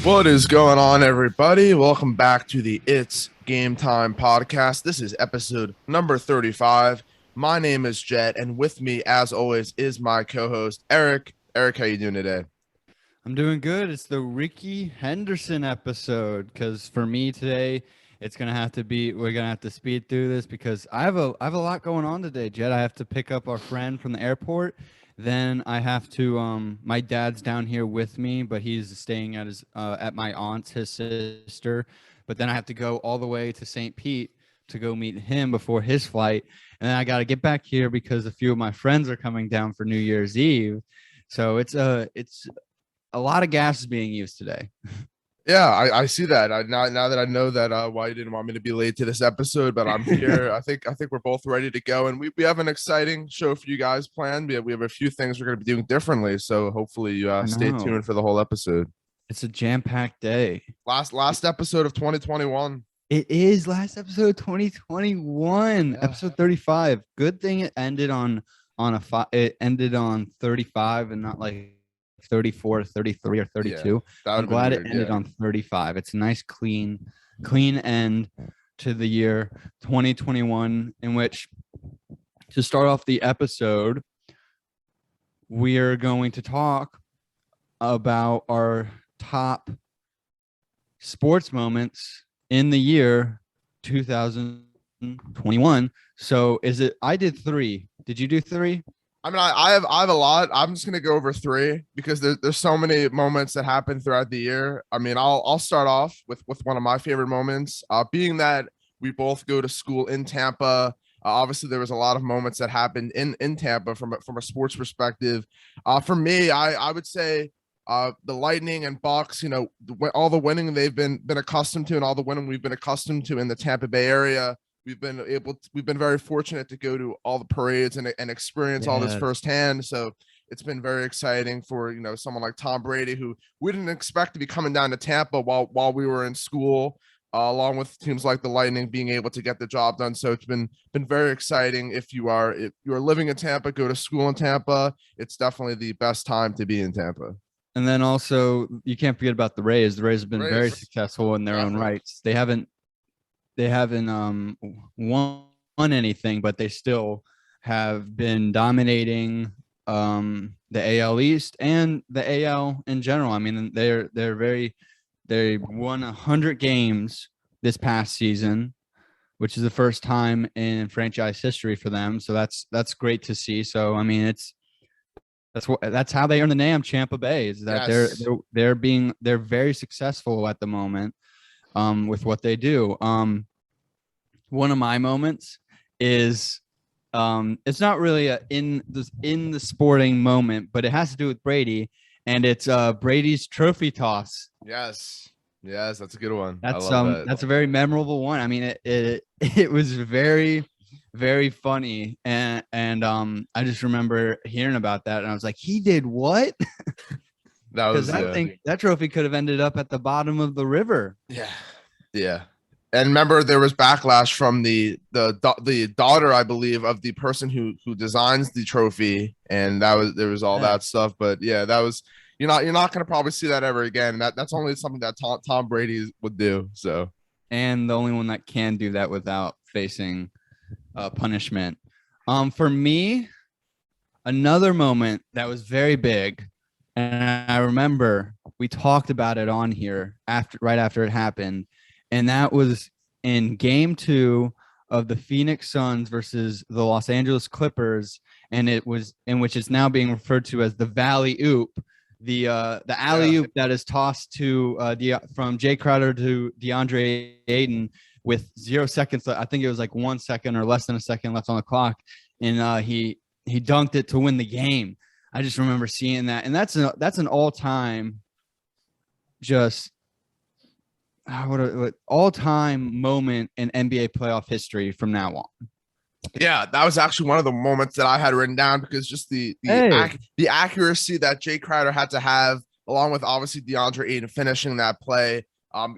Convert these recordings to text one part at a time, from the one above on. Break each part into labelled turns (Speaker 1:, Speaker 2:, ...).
Speaker 1: What is going on, everybody? Welcome back to the Itz Gametime podcast. This is episode number 35. My name is Jett, and with me, as always, is my co-host, Eric. Eric, how you doing today?
Speaker 2: I'm doing good. It's the Rickey Henderson episode because for me today, we're gonna have to speed through this because I have a lot going on today, Jett. I have to pick up our friend from the airport. Then I have to my dad's down here with me, but he's staying at my aunt's, his sister. But then I have to go all the way to St. Pete to go meet him before his flight. And then I got to get back here because a few of my friends are coming down for New Year's Eve. So it's a lot of gas is being used today.
Speaker 1: Yeah, I see that. Now that I know that why you didn't want me to be late to this episode, but I'm here. I think we're both ready to go, and we have an exciting show for you guys planned. We have a few things we're going to be doing differently, so hopefully you stay tuned for the whole episode.
Speaker 2: It's a jam-packed day.
Speaker 1: Last episode of 2021.
Speaker 2: It is last episode 2021, episode 35. Good thing it ended on 35 and not like 34, 33, or 32. I'm glad it ended on 35. It's a nice clean end to the year 2021, in which, to start off the episode, we are going to talk about our top sports moments in the year 2021. So I did 3. Did you do 3?
Speaker 1: I mean, I have a lot. I'm just gonna go over 3 because there's so many moments that happen throughout the year. I mean, I'll start off with one of my favorite moments, being that we both go to school in Tampa. Obviously, there was a lot of moments that happened in Tampa from a sports perspective. For me, I would say the Lightning and Bucks. You know, all the winning they've been accustomed to, and all the winning we've been accustomed to in the Tampa Bay area. We've been very fortunate to go to all the parades and experience all this firsthand. So it's been very exciting for, someone like Tom Brady, who we didn't expect to be coming down to Tampa while we were in school, along with teams like the Lightning being able to get the job done. So it's been very exciting. If you are living in Tampa, go to school in Tampa. It's definitely the best time to be in Tampa.
Speaker 2: And then also you can't forget about the Rays. The Rays have been very successful in their own rights. They haven't won anything, but they still have been dominating the AL East and the AL in general. I mean, they won 100 games this past season, which is the first time in franchise history for them. So that's great to see. So I mean, that's how they earn the name Tampa Bay, is that they're very successful at the moment with what they do. One of my moments is it's not really in the sporting moment, but it has to do with Brady, and it's Brady's trophy toss.
Speaker 1: Yes, that's a good one.
Speaker 2: That's a very memorable one. I mean, it was very, very funny, and I just remember hearing about that, and I was like, he did what? Because I think that trophy could have ended up at the bottom of the river.
Speaker 1: Yeah. And remember, there was backlash from the daughter, I believe, of the person who designs the trophy, and there was all that stuff. But yeah, that was you're not going to probably see that ever again. That's only something that Tom Brady would do. So,
Speaker 2: and the only one that can do that without facing punishment. For me, another moment that was very big, and I remember we talked about it on here right after it happened. And that was in Game 2 of the Phoenix Suns versus the Los Angeles Clippers, and it was in which it's now being referred to as the Valley Oop, the alley oop that is tossed to from Jay Crowder to DeAndre Ayton with 0 seconds. I think it was like 1 second or less than a second left on the clock, and he dunked it to win the game. I just remember seeing that, and that's an all-time just. What all-time moment in NBA playoff history from now on.
Speaker 1: Yeah, that was actually one of the moments that I had written down, because just the accuracy that Jay Crowder had to have, along with obviously DeAndre Ayton finishing that play.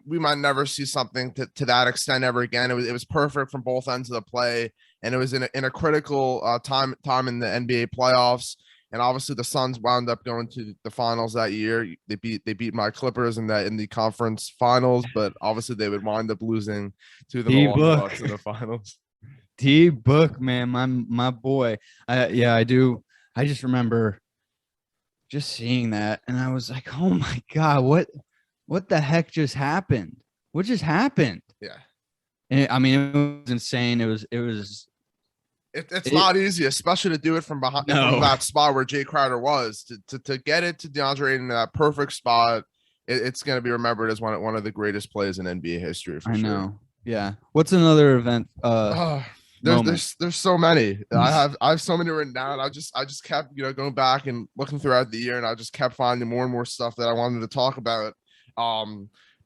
Speaker 1: We might never see something to that extent ever again. It was perfect from both ends of the play, and it was in a critical time in the NBA playoffs. And obviously the Suns wound up going to the finals that year. They beat my Clippers in the conference finals, but obviously they would wind up losing to the Milwaukee Bucks in the finals.
Speaker 2: D-Book, man, my boy. Yeah, I do. I just remember just seeing that, and I was like, "Oh my god, what the heck just happened? What just happened?"
Speaker 1: Yeah.
Speaker 2: And I mean, it was insane.
Speaker 1: It's not easy, especially to do it from behind from that spot where Jay Crowder was to get it to DeAndre in that perfect spot. It's going to be remembered as one of the greatest plays in NBA history. For sure.
Speaker 2: Know. Yeah. What's another event?
Speaker 1: There's so many. I have so many written down. I just kept going back and looking throughout the year, and I just kept finding more and more stuff that I wanted to talk about.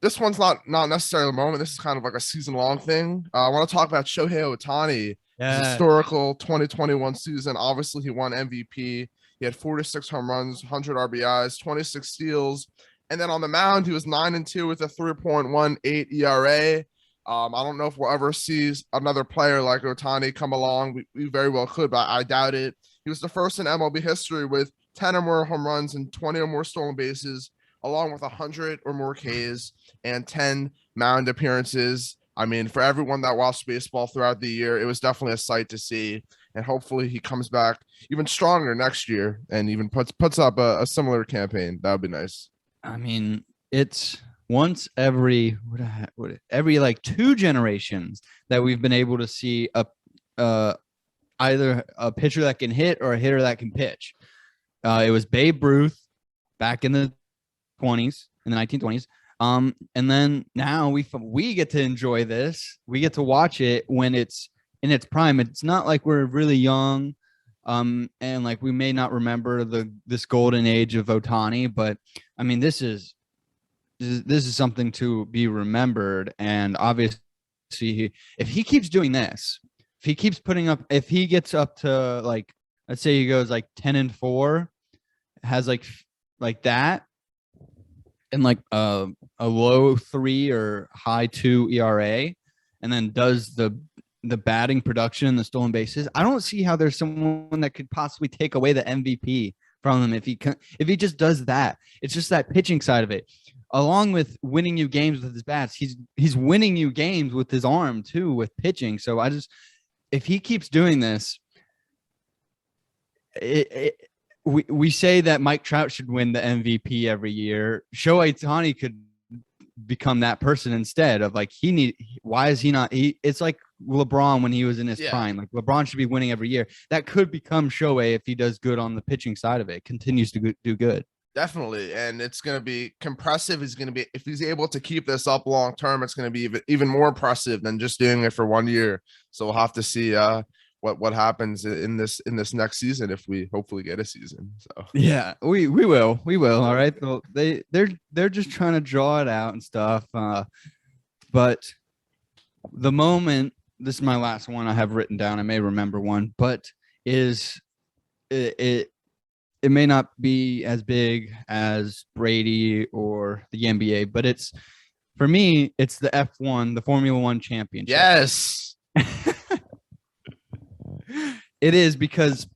Speaker 1: This one's not necessarily a moment. This is kind of like a season long thing. I want to talk about Shohei Ohtani. His historical 2021 season. Obviously, he won MVP. He had 46 home runs, 100 RBIs, 26 steals, and then on the mound, he was 9-2 with a 3.18 ERA. I don't know if we'll ever see another player like Ohtani come along. We very well could, but I doubt it. He was the first in MLB history with 10 or more home runs and 20 or more stolen bases, along with 100 or more Ks and 10 mound appearances. I mean, for everyone that watched baseball throughout the year, it was definitely a sight to see. And hopefully he comes back even stronger next year and even puts up a similar campaign. That would be nice.
Speaker 2: I mean, it's once every like 2 generations that we've been able to see either a pitcher that can hit or a hitter that can pitch. It was Babe Ruth back in the 1920s. And then now we get to enjoy this. We get to watch it when it's in its prime. It's not like we're really young, and like we may not remember this golden age of Ohtani, but I mean this is something to be remembered. And obviously, if he keeps doing this, if he keeps putting up, if he gets up to like, let's say he goes like 10-4, has like that. And like a low 3 or high 2 ERA, and then does the batting production and the stolen bases, I don't see how there's someone that could possibly take away the MVP from him if he just does that. It's just that pitching side of it, along with winning you games with his bats. He's winning you games with his arm too, with pitching. So if he keeps doing this, we say that Mike Trout should win the MVP every year. Shohei Ohtani could become that person instead of like why is he not? It's like LeBron when he was in his prime. Like LeBron should be winning every year. That could become Shohei if he does good on the pitching side of it. Continues to do good.
Speaker 1: Definitely, and it's going to be impressive. If he's able to keep this up long term, it's going to be even more impressive than just doing it for 1 year. So we'll have to see what happens in this next season if we hopefully get a season. So
Speaker 2: yeah, we will. All right. So they're just trying to draw it out and stuff. But the moment, this is my last one I have written down. I may remember one, but it may not be as big as Brady or the NBA, but for me, it's the F1, the Formula One championship.
Speaker 1: Yes.
Speaker 2: It is, because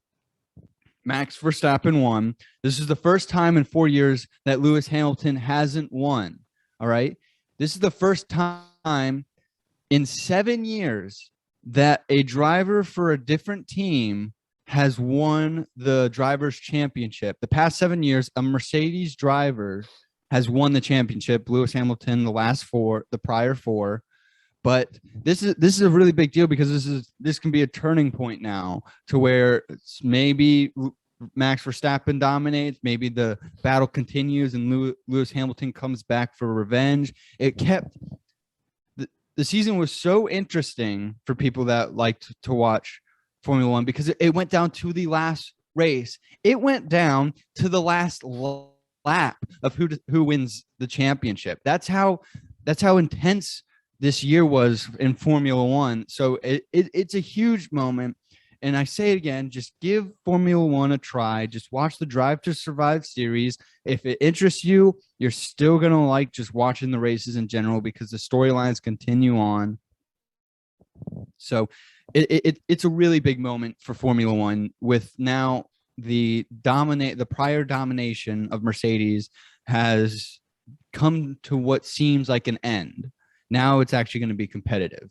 Speaker 2: Max Verstappen won. This is the first time in 4 years that Lewis Hamilton hasn't won. All right. This is the first time in 7 years that a driver for a different team has won the drivers' championship. The past 7 years, a Mercedes driver has won the championship. Lewis Hamilton, the prior 4. But this is a really big deal, because this can be a turning point now to where maybe Max Verstappen dominates, maybe the battle continues and Lewis Hamilton comes back for revenge. The season was so interesting for people that liked to watch Formula One, because it went down to the last race. It went down to the last lap of who wins the championship. That's how intense this year was in Formula One. So it's a huge moment. And I say it again, just give Formula One a try. Just watch the Drive to Survive series. If it interests you, you're still going to like just watching the races in general, because the storylines continue on. So it's a really big moment for Formula One, with now the prior domination of Mercedes has come to what seems like an end. Now it's actually going to be competitive.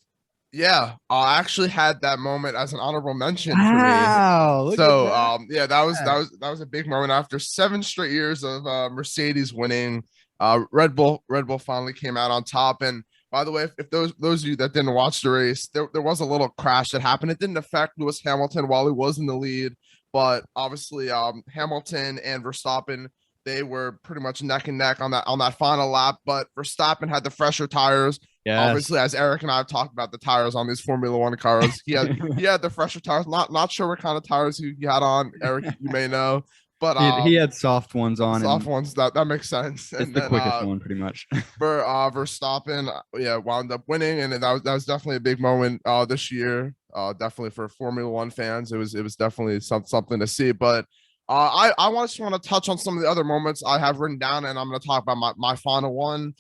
Speaker 1: Yeah, I actually had that moment as an honorable mention for me.
Speaker 2: Wow,
Speaker 1: So yeah, that was a big moment after 7 straight years of Mercedes winning. Red Bull finally came out on top. And by the way, if those of you that didn't watch the race, there was a little crash that happened. It didn't affect Lewis Hamilton while he was in the lead, but obviously Hamilton and Verstappen, they were pretty much neck and neck on that final lap. But Verstappen had the fresher tires.
Speaker 2: Yes.
Speaker 1: Obviously, as Eric and I have talked about the tires on these Formula One cars, he had the fresher tires. Not sure what kind of tires he had on. Eric, you may know, but
Speaker 2: he had soft ones on.
Speaker 1: Soft ones that makes sense.
Speaker 2: It's the quickest one, pretty much.
Speaker 1: For Verstappen, wound up winning, and that was definitely a big moment this year. Definitely for Formula One fans, it was definitely something to see. But I just want to touch on some of the other moments I have written down, and I'm going to talk about my final one.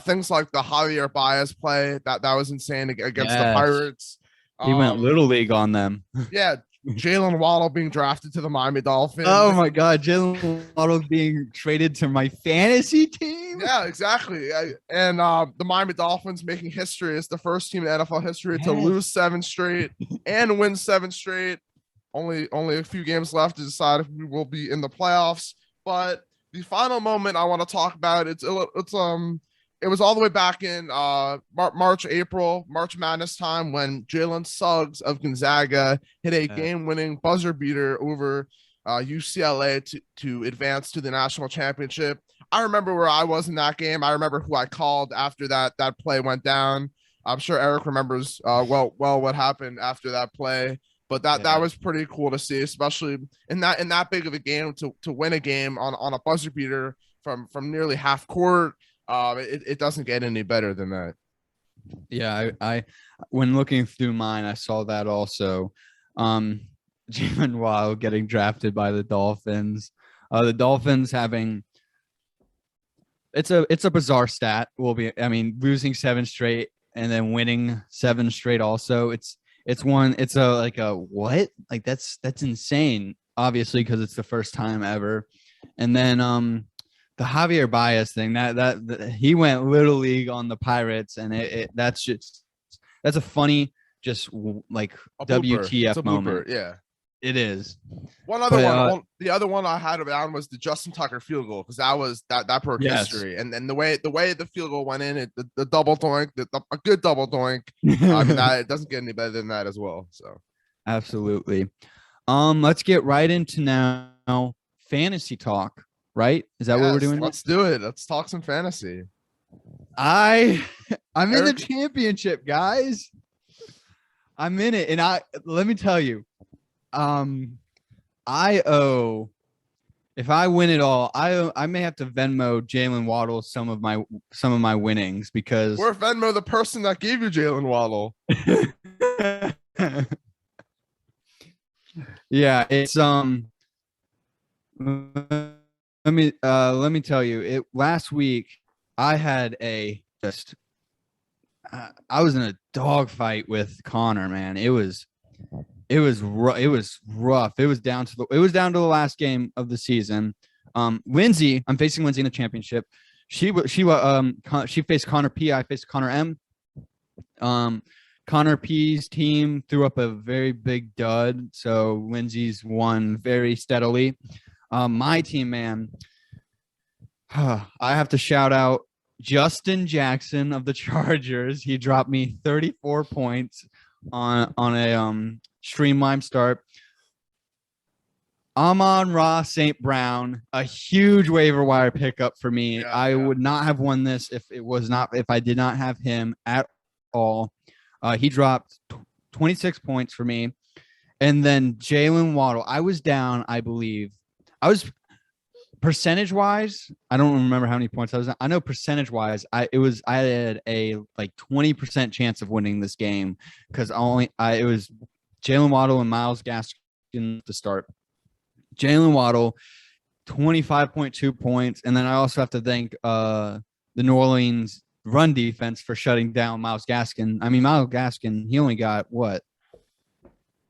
Speaker 1: Things like the Javier Baez play that was insane against the Pirates.
Speaker 2: He went Little League on them.
Speaker 1: Yeah, Jalen Waddle being drafted to the Miami Dolphins.
Speaker 2: Oh my God, Jalen Waddle being traded to my fantasy team.
Speaker 1: Yeah, exactly. And the Miami Dolphins making history. It's the first team in NFL history to lose 7 straight and win 7 straight. Only a few games left to decide if we will be in the playoffs. But the final moment I want to talk about, it was all the way back in March Madness time when Jalen Suggs of Gonzaga hit a game-winning buzzer beater over UCLA to advance to the national championship. I remember where I was in that game. I remember who I called after that play went down. I'm sure Eric remembers well what happened after that play. But that was pretty cool to see, especially in that big of a game to win a game on a buzzer beater from nearly half court. It doesn't get any better than that.
Speaker 2: Yeah, I when looking through mine, I saw that also. Jalen Waddle getting drafted by the Dolphins. The Dolphins having it's a bizarre stat. Losing 7 straight and then winning 7 straight also. It's what? Like that's insane, obviously, because it's the first time ever. And then the Javier Baez thing, that he went Little League on the Pirates, and that's a funny, just like a WTF moment.
Speaker 1: Yeah, it
Speaker 2: is.
Speaker 1: The other one I had down was the Justin Tucker field goal, because that broke history, and the way the field goal went in, the double doink, a good double doink. It doesn't get any better than that as well. So
Speaker 2: absolutely. Let's get right into now fantasy talk. Right? Is that what we're doing?
Speaker 1: Let's do it. Let's talk some fantasy.
Speaker 2: I'm in the championship, guys. I'm in it, and let me tell you, if I win it all, I may have to Venmo Jalen Waddle some of my winnings, because
Speaker 1: we're Venmo the person that gave you Jalen Waddle.
Speaker 2: Yeah, it's Let me tell you, last week I had I was in a dogfight with Connor, man. It was rough. It was down to the last game of the season. Lindsay, I'm facing Lindsay in the championship. She faced Connor P. I faced Connor M. Connor P's team threw up a very big dud, so Lindsay's won very steadily. My team, man, I have to shout out Justin Jackson of the Chargers. He dropped me 34 points on a streamlined start. Amon-Ra St. Brown, a huge waiver wire pickup for me. I would not have won this if I did not have him at all. He dropped 26 points for me. And then Jalen Waddle, I was down, I believe. I was percentage-wise, I don't remember how many points I was. I know percentage-wise, I had a 20% chance of winning this game, because it was Jalen Waddle and Myles Gaskin to start. Jalen Waddle, 25.2 points, and then I also have to thank the New Orleans run defense for shutting down Myles Gaskin. I mean, Myles Gaskin, he only got what?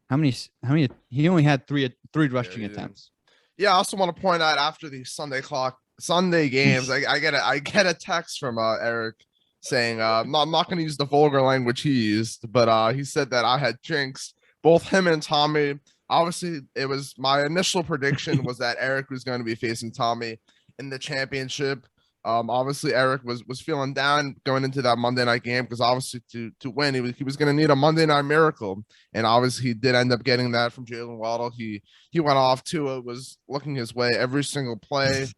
Speaker 2: How many? He only had three rushing attempts.
Speaker 1: Yeah, I also want to point out after the Sunday games, I get a text from Eric saying I'm not going to use the vulgar language he used, but he said that I had jinxed both him and Tommy. Obviously, it was my initial prediction was that Eric was going to be facing Tommy in the championship. Obviously, Eric was feeling down going into that Monday night game because obviously to win he was going to need a Monday night miracle, and obviously he did end up getting that from Jalen Waddle. He went off. Tua was looking his way every single play.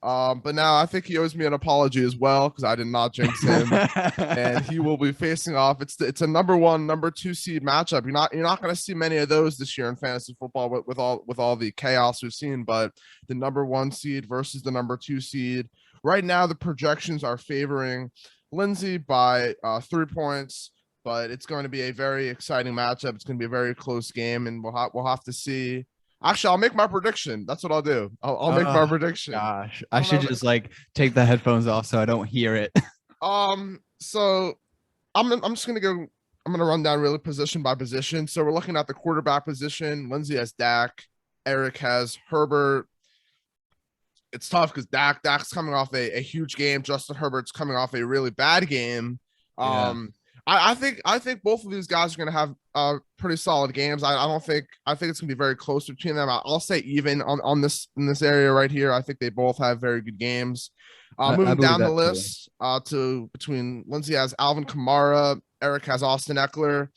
Speaker 1: But now I think he owes me an apology as well because I did not jinx him, and he will be facing off. It's a number 1, number 2 seed matchup. You're not going to see many of those this year in fantasy football with all the chaos we've seen. But the number 1 seed versus the number 2 seed. Right now, the projections are favoring Lindsay by 3 points, but it's going to be a very exciting matchup. It's going to be a very close game, and we'll have to see. Actually, I'll make my prediction. That's what I'll do. I'll make my prediction.
Speaker 2: Gosh, I should just like take the headphones off so I don't hear it.
Speaker 1: So I'm just gonna go. I'm gonna run down really position by position. So we're looking at the quarterback position. Lindsay has Dak. Eric has Herbert. It's tough because Dak's coming off a huge game. Justin Herbert's coming off a really bad game.
Speaker 2: Yeah.
Speaker 1: I think both of these guys are going to have pretty solid games. I think it's going to be very close between them. I'll say even on this in this area right here. I think they both have very good games. Moving down the list to between Lindsay has Alvin Kamara, Eric has Austin Eckler.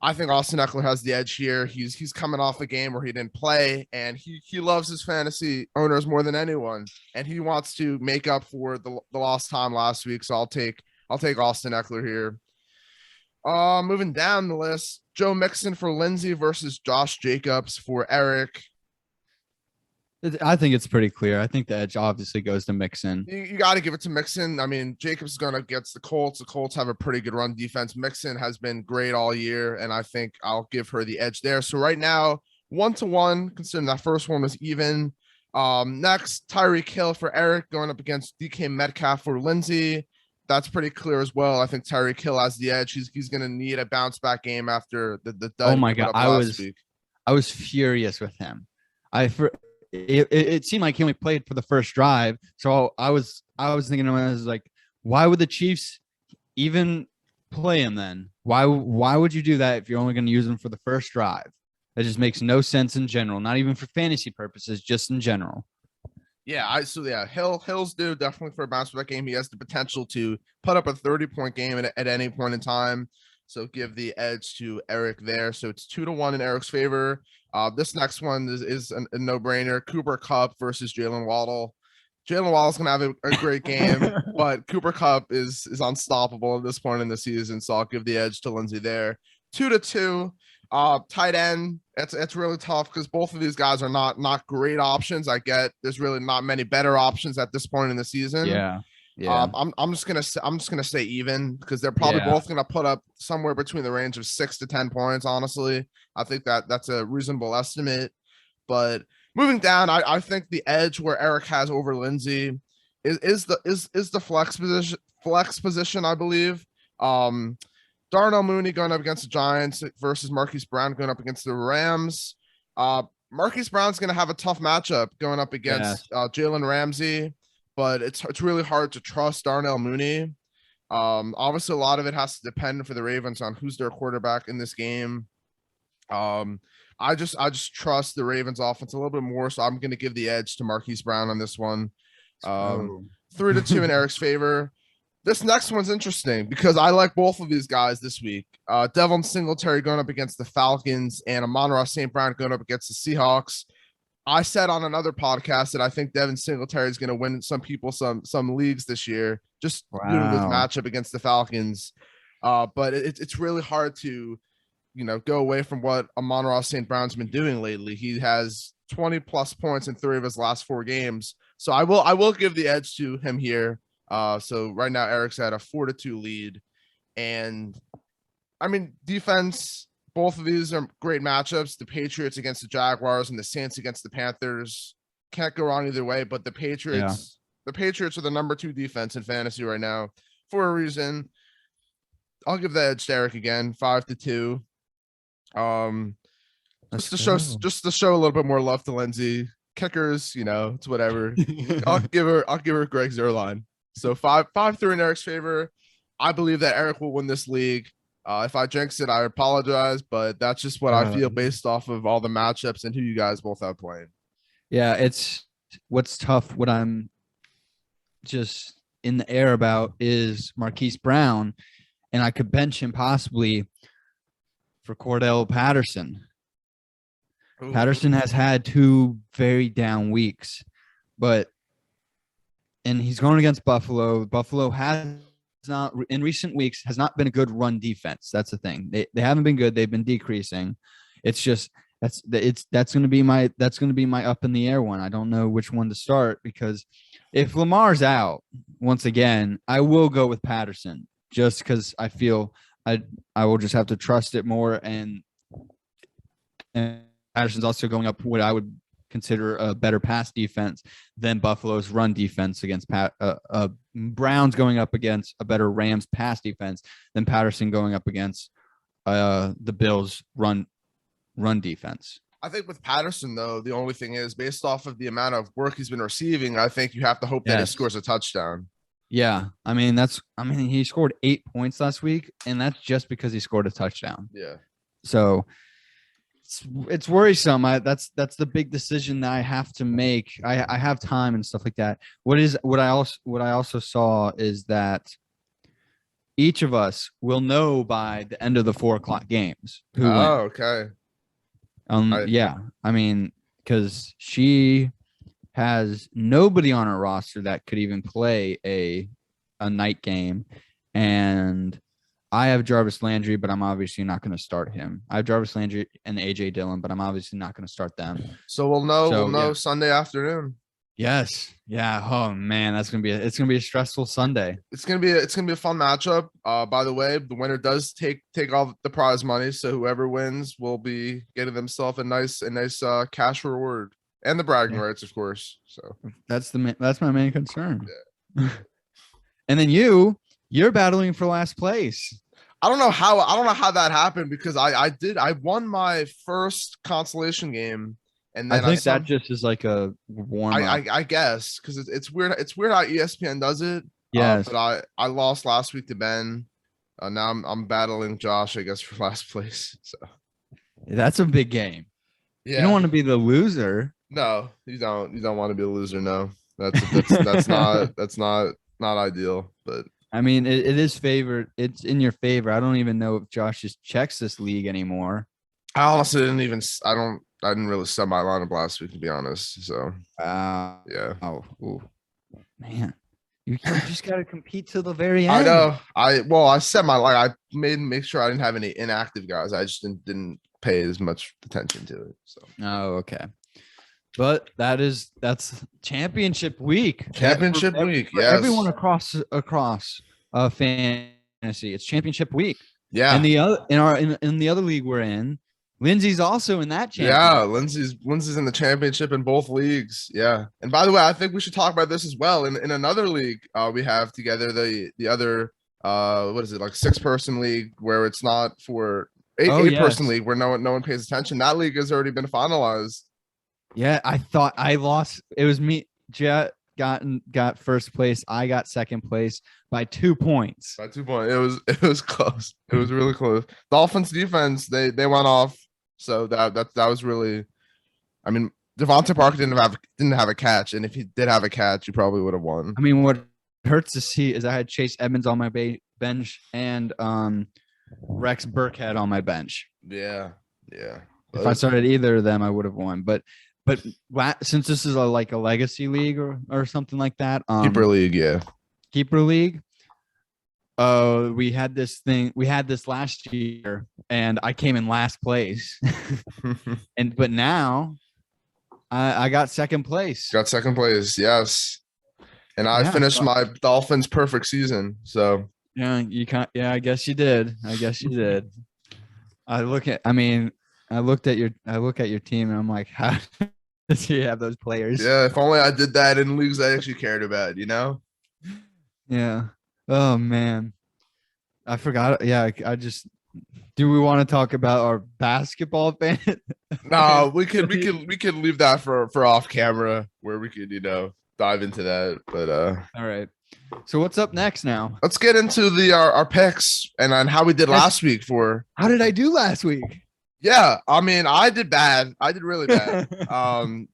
Speaker 1: I think Austin Eckler has the edge here. He's coming off a game where he didn't play, and he loves his fantasy owners more than anyone, and he wants to make up for the lost time last week. So I'll take Austin Eckler here. Moving down the list, Joe Mixon for Lindsay versus Josh Jacobs for Eric.
Speaker 2: I think it's pretty clear. I think the edge obviously goes to Mixon.
Speaker 1: You got to give it to Mixon. I mean, Jacobs is going to get the Colts. The Colts have a pretty good run defense. Mixon has been great all year, and I think I'll give her the edge there. So right now, 1-1, considering that first one was even. Next, Tyreek Hill for Eric going up against DK Metcalf for Lindsay. That's pretty clear as well. I think Tyreek Hill has the edge. He's going to need a bounce back game after the
Speaker 2: oh my god, I was furious with him. It seemed like he only played for the first drive, so I was thinking I was like, why would the Chiefs even play him then? Why would you do that if you're only going to use him for the first drive? That just makes no sense in general, not even for fantasy purposes, just in general.
Speaker 1: Yeah, Hill's due definitely for a bounce back game. He has the potential to put up a 30-point game at any point in time. So give the edge to Eric there. So it's 2-1 in Eric's favor. This next one is a no-brainer. Cooper Kupp versus Jalen Waddle. Jalen Waddle's gonna have a great game, but Cooper Kupp is unstoppable at this point in the season. So I'll give the edge to Lindsay there. 2-2. Tight end. It's really tough because both of these guys are not great options. I get there's really not many better options at this point in the season.
Speaker 2: Yeah. Yeah.
Speaker 1: I'm just gonna say even because they're probably both gonna put up somewhere between the range of 6 to 10 points. Honestly, I think that's a reasonable estimate. But moving down, I think the edge where Eric has over Lindsay is the flex position. I believe. Darnell Mooney going up against the Giants versus Marquis Brown going up against the Rams. Marquis Brown's gonna have a tough matchup going up against Jalen Ramsey. But it's really hard to trust Darnell Mooney. Obviously, a lot of it has to depend for the Ravens on who's their quarterback in this game. I just trust the Ravens offense a little bit more, so I'm going to give the edge to Marquise Brown on this one. 3-2 in Eric's favor. This next one's interesting because I like both of these guys this week. Devin Singletary going up against the Falcons and Amon-Ra St. Brown going up against the Seahawks. I said on another podcast that I think Devin Singletary is going to win some people some leagues this year, just due to this matchup against the Falcons. But it's really hard to, go away from what Amon-Ra St. Brown's been doing lately. He has 20 plus points in 3 of his last 4 games. So I will give the edge to him here. So right now Eric's at a 4-2 lead, and I mean defense. Both of these are great matchups. The Patriots against the Jaguars and the Saints against the Panthers. Can't go wrong either way, but the Patriots are the number 2 defense in fantasy right now for a reason. I'll give the edge to Eric again, 5-2. Just to show a little bit more love to Lindsay. kickers, it's whatever. I'll give her Greg Zuerlein. So 5-3 in Eric's favor. I believe that Eric will win this league. If I jinx it, I apologize, but that's just what I feel based off of all the matchups and who you guys both have playing.
Speaker 2: Yeah, it's what's tough. What I'm just in the air about is Marquis Brown, and I could bench him possibly for Cordell Patterson. Ooh. Patterson has had 2 very down weeks, and he's going against Buffalo. Buffalo has not in recent weeks has not been a good run defense. That's the thing. They haven't been good. They've been decreasing. It's just that's going to be my up in the air one. I don't know which one to start, because if Lamar's out once again, I will go with Patterson just because I feel I will just have to trust it more, and Patterson's also going up what I would consider a better pass defense than Buffalo's run defense against Brown's going up against a better Rams pass defense than Patterson going up against the Bills run defense.
Speaker 1: I think with Patterson, though, the only thing is based off of the amount of work he's been receiving, I think you have to hope that he scores a touchdown.
Speaker 2: Yeah. He scored 8 points last week, and that's just because he scored a touchdown.
Speaker 1: Yeah.
Speaker 2: So it's worrisome. That's the big decision that I have to make. I have time and stuff like that. What I also saw is that each of us will know by the end of the 4:00 games who win.
Speaker 1: Okay.
Speaker 2: Because she has nobody on her roster that could even play a night game, and I have Jarvis Landry, but I'm obviously not going to start him. I have Jarvis Landry and AJ Dillon, but I'm obviously not going to start them.
Speaker 1: So we'll know Sunday afternoon.
Speaker 2: Yes. Yeah. Oh man, it's gonna be a stressful Sunday.
Speaker 1: It's gonna be a fun matchup. By the way, the winner does take all the prize money, so whoever wins will be getting themselves a nice cash reward and the bragging rights, of course. So
Speaker 2: that's my main concern.
Speaker 1: Yeah.
Speaker 2: And then you're battling for last place.
Speaker 1: I don't know how that happened, because I won my first consolation game, and then
Speaker 2: I think that just is like a warm up.
Speaker 1: I guess, because it's weird. It's weird how ESPN does it.
Speaker 2: Yes.
Speaker 1: But I lost last week to Ben. Now I'm battling Josh, I guess, for last place. So
Speaker 2: that's a big game.
Speaker 1: Yeah.
Speaker 2: You don't want to be the loser.
Speaker 1: No, you don't. You don't want to be a loser. No, that's not ideal. But
Speaker 2: I mean, it is favored. It's in your favor. I don't even know if Josh just checks this league anymore.
Speaker 1: I honestly I didn't really sub my lineup last week, to be honest. So yeah.
Speaker 2: Oh, ooh, man, you just got to compete till the very end.
Speaker 1: I know. I set my I make sure I didn't have any inactive guys. I just didn't pay as much attention to it. So
Speaker 2: okay. But that's championship week.
Speaker 1: Championship week,
Speaker 2: yes. Everyone across fantasy, it's championship week.
Speaker 1: Yeah.
Speaker 2: And in the other league we're in, Lindsay's also in that championship.
Speaker 1: Yeah, Lindsay's in the championship in both leagues. Yeah. And by the way, I think we should talk about this as well. In another league, we have together the other what is it, like 6-person league where it's not for 8-person league where no one pays attention. That league has already been finalized.
Speaker 2: Yeah, I thought I lost. It was me. Jett got first place. I got second place by 2 points.
Speaker 1: By 2 points. It was close. It was really close. Dolphins defense, they went off. So that was really, I mean, Devontae Parker didn't have a catch, and if he did have a catch, he probably would have won.
Speaker 2: I mean, what hurts to see is I had Chase Edmonds on my bench and Rex Burkhead on my bench.
Speaker 1: Yeah.
Speaker 2: If I started either of them, I would have won. But since this is a legacy league or something like that,
Speaker 1: keeper league,
Speaker 2: we had this last year, and I came in last place, but now I got second place.
Speaker 1: Yes, and I finished my Dolphins perfect season. So
Speaker 2: yeah, I guess you did. I look at your team, and I'm like, how does he have those players?
Speaker 1: Yeah, if only I did that in leagues I actually cared about,
Speaker 2: Yeah. Oh man, I forgot. Yeah, Do we want to talk about our basketball fan?
Speaker 1: No, we could leave that for off camera where we could dive into that. But
Speaker 2: All right. So what's up next now?
Speaker 1: let's get into the our picks and on how we did last week.
Speaker 2: How did I do last week?
Speaker 1: Yeah, I mean, I did bad. I did really bad.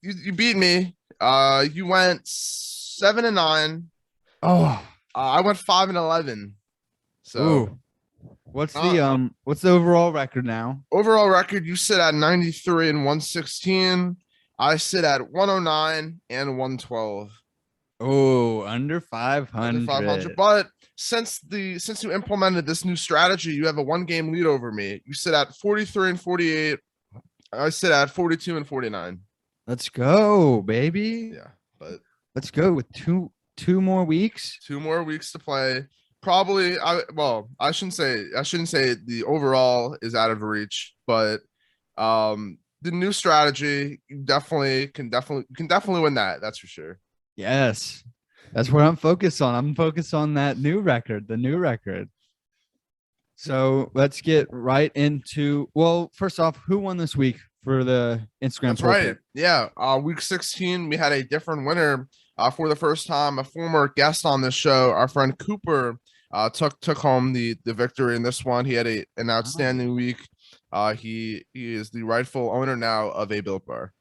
Speaker 1: You beat me. You went 7-9.
Speaker 2: Oh,
Speaker 1: I went 5-11. So
Speaker 2: ooh. What's the overall record now?
Speaker 1: Overall record, you sit at 93 and 116. I sit at 109 and 112.
Speaker 2: Oh, under 500.
Speaker 1: Under 500. But since you implemented this new strategy, you have a 1-game lead over me. You sit at 43 and 48. I sit at 42 and 49.
Speaker 2: Let's go, baby.
Speaker 1: Yeah, but
Speaker 2: let's go with two more weeks.
Speaker 1: 2 more weeks to play. Probably I shouldn't say the overall is out of reach, but the new strategy, you can definitely win that. That's for sure.
Speaker 2: Yes. That's what I'm focused on. I'm focused on that new record, the new record. So let's get right into, well, first off, who won this week for the Instagram?
Speaker 1: That's right. Yeah. Week 16, we had a different winner for the first time. A former guest on this show, our friend Cooper, took home the victory in this one. He had an outstanding week. He is the rightful owner now of a Built Bar.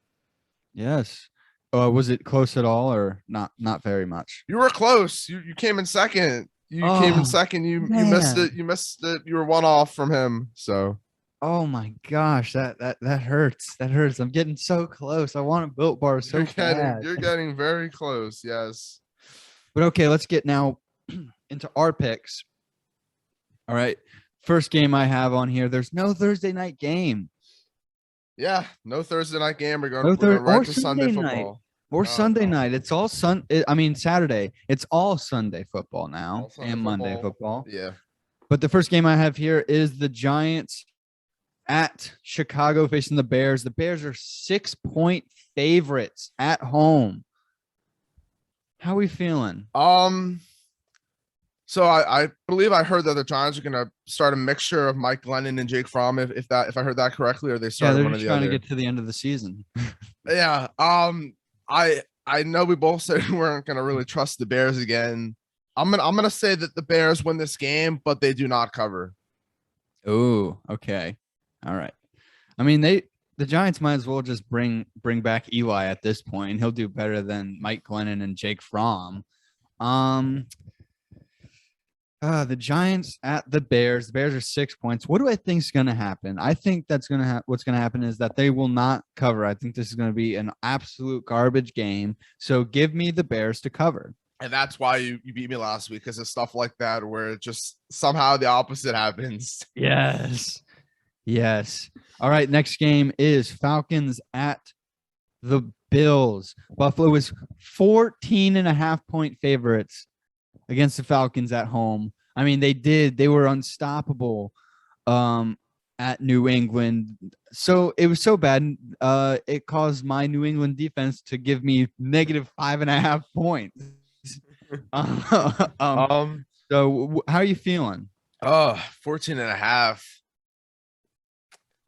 Speaker 2: Yes. Was it close at all or not very much?
Speaker 1: You were close. You came in second. You came in second. You missed it. You missed it. You were 1 off from him. So
Speaker 2: oh my gosh, that hurts. That hurts. I'm getting so close. I want a Built Bar so bad.
Speaker 1: You're getting very close. Yes.
Speaker 2: But okay, let's get now into our picks. All right. First game I have on here. There's no Thursday night game.
Speaker 1: Yeah, no Thursday night game. We're going right to Sunday football.
Speaker 2: Or Sunday night. It's all Saturday. It's all Sunday football now and Monday football.
Speaker 1: Yeah.
Speaker 2: But the first game I have here is the Giants at Chicago facing the Bears. The Bears are 6-point favorites at home. How are we feeling?
Speaker 1: So I believe I heard that the Giants are going to start a mixture of Mike Glennon and Jake Fromm. If I heard that correctly, or they started one of the other.
Speaker 2: They're trying to get to the end of the season.
Speaker 1: Yeah. I know we both said we weren't going to really trust the Bears again. I'm gonna say that the Bears win this game, but they do not cover.
Speaker 2: Oh, okay. All right. I mean, the Giants might as well just bring back Eli at this point. He'll do better than Mike Glennon and Jake Fromm. The Giants at the Bears. The Bears are 6 points. What do I think is going to happen? I think what's going to happen is that they will not cover. I think this is going to be an absolute garbage game. So give me the Bears to cover.
Speaker 1: And that's why you beat me last week, because of stuff like that where it just somehow the opposite happens.
Speaker 2: Yes. All right. Next game is Falcons at the Bills. Buffalo is 14.5-point favorites against the Falcons at home. I mean, they were unstoppable at New England. So it was so bad. It caused my New England defense to give me -5.5 points. So how are you feeling?
Speaker 1: 14.5.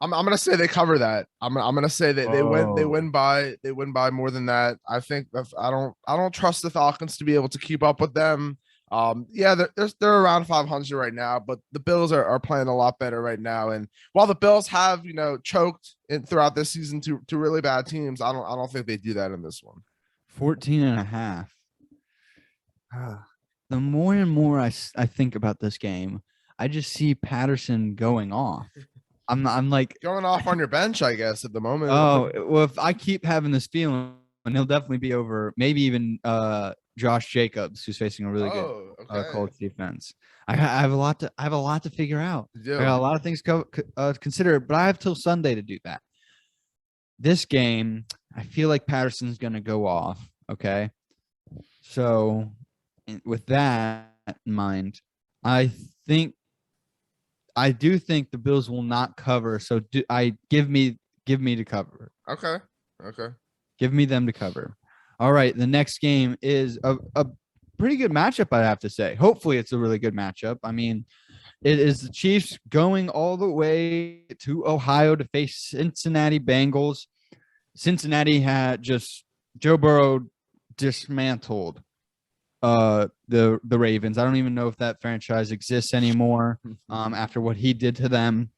Speaker 1: I'm gonna say they cover that. I'm gonna say that they win by more than that. I think I don't trust the Falcons to be able to keep up with them. Yeah, they're around 500 right now, but the Bills are playing a lot better right now. And while the Bills have choked throughout this season to really bad teams, I don't think they do that in this one.
Speaker 2: 14.5. The more and more I think about this game, I just see Patterson going off. I'm like
Speaker 1: going off on your bench, I guess, at the moment.
Speaker 2: Oh, well, if I keep having this feeling, he'll definitely be over. Maybe even Josh Jacobs, who's facing a really good Colts defense. I have a lot to figure out. I got a lot of things to consider, but I have till Sunday to do that. This game, I feel like Patterson's going to go off. Okay, so with that in mind, I do think the Bills will not cover. So give me to cover.
Speaker 1: Okay.
Speaker 2: Give me them to cover. All right. The next game is a pretty good matchup, I have to say. Hopefully it's a really good matchup. I mean, It is the Chiefs going all the way to Ohio to face Cincinnati Bengals. Cincinnati had just Joe Burrow dismantled the Ravens. I don't even know if that franchise exists anymore after what he did to them.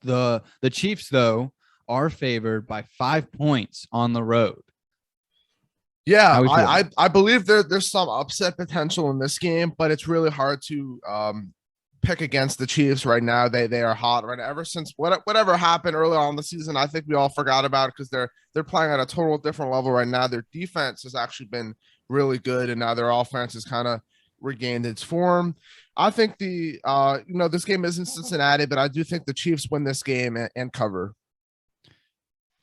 Speaker 2: The Chiefs, though, are favored by 5 points on the road.
Speaker 1: Yeah, I believe there's some upset potential in this game, but it's really hard to pick against the Chiefs right now. They are hot right now. Ever since whatever happened early on in the season, I think we all forgot about it because they're playing at a total different level right now. Their defense has actually been really good, and now their offense has kind of regained its form. I think this game isn't Cincinnati, but I do think the Chiefs win this game and cover.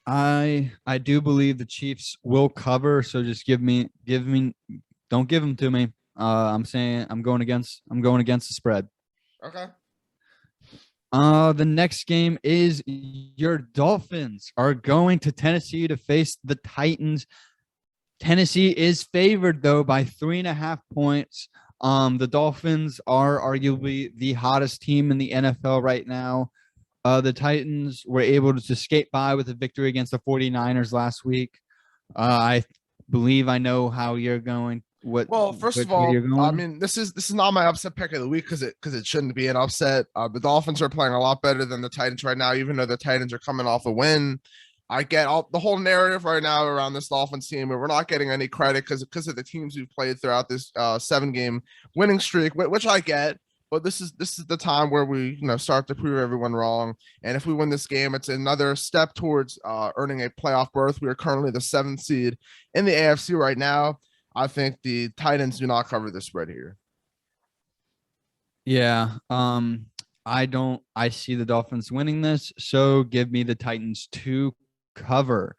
Speaker 2: I do believe the Chiefs will cover. So just don't give them to me. I'm saying I'm going against the spread.
Speaker 1: Okay.
Speaker 2: The next game is your Dolphins are going to Tennessee to face the Titans. Tennessee is favored though by 3.5 points. The Dolphins are arguably the hottest team in the NFL right now. The Titans were able to skate by with a victory against the 49ers last week. I believe I know how you're going.
Speaker 1: First of all, I mean, this is not my upset pick of the week because it shouldn't be an upset. The Dolphins are playing a lot better than the Titans right now, even though the Titans are coming off a win. I get the whole narrative right now around this Dolphins team, and we're not getting any credit because of the teams we've played throughout this 7-game winning streak, which I get. But this is the time where we start to prove everyone wrong. And if we win this game, it's another step towards earning a playoff berth. We are currently the 7th seed in the AFC right now. I think the Titans do not cover the spread here.
Speaker 2: Yeah. I see the Dolphins winning this. So give me the Titans to cover.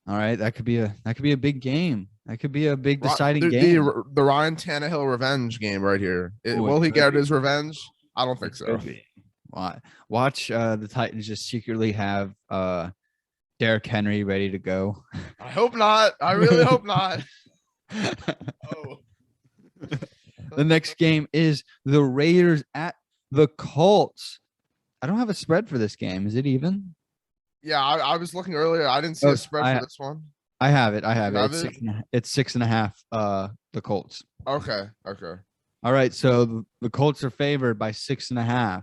Speaker 2: All right. That could be a big game. That could be a big deciding game.
Speaker 1: The Ryan Tannehill revenge game right here. Will he get his revenge? I don't think so.
Speaker 2: Watch the Titans just secretly have Derrick Henry ready to go.
Speaker 1: I hope not. I really hope not. Oh.
Speaker 2: The next game is the Raiders at the Colts. I don't have a spread for this game. Is it even?
Speaker 1: Yeah, I was looking earlier. I didn't see a spread for this one.
Speaker 2: I have it. It's 6.5. The Colts.
Speaker 1: Okay.
Speaker 2: All right. So the Colts are favored by 6.5.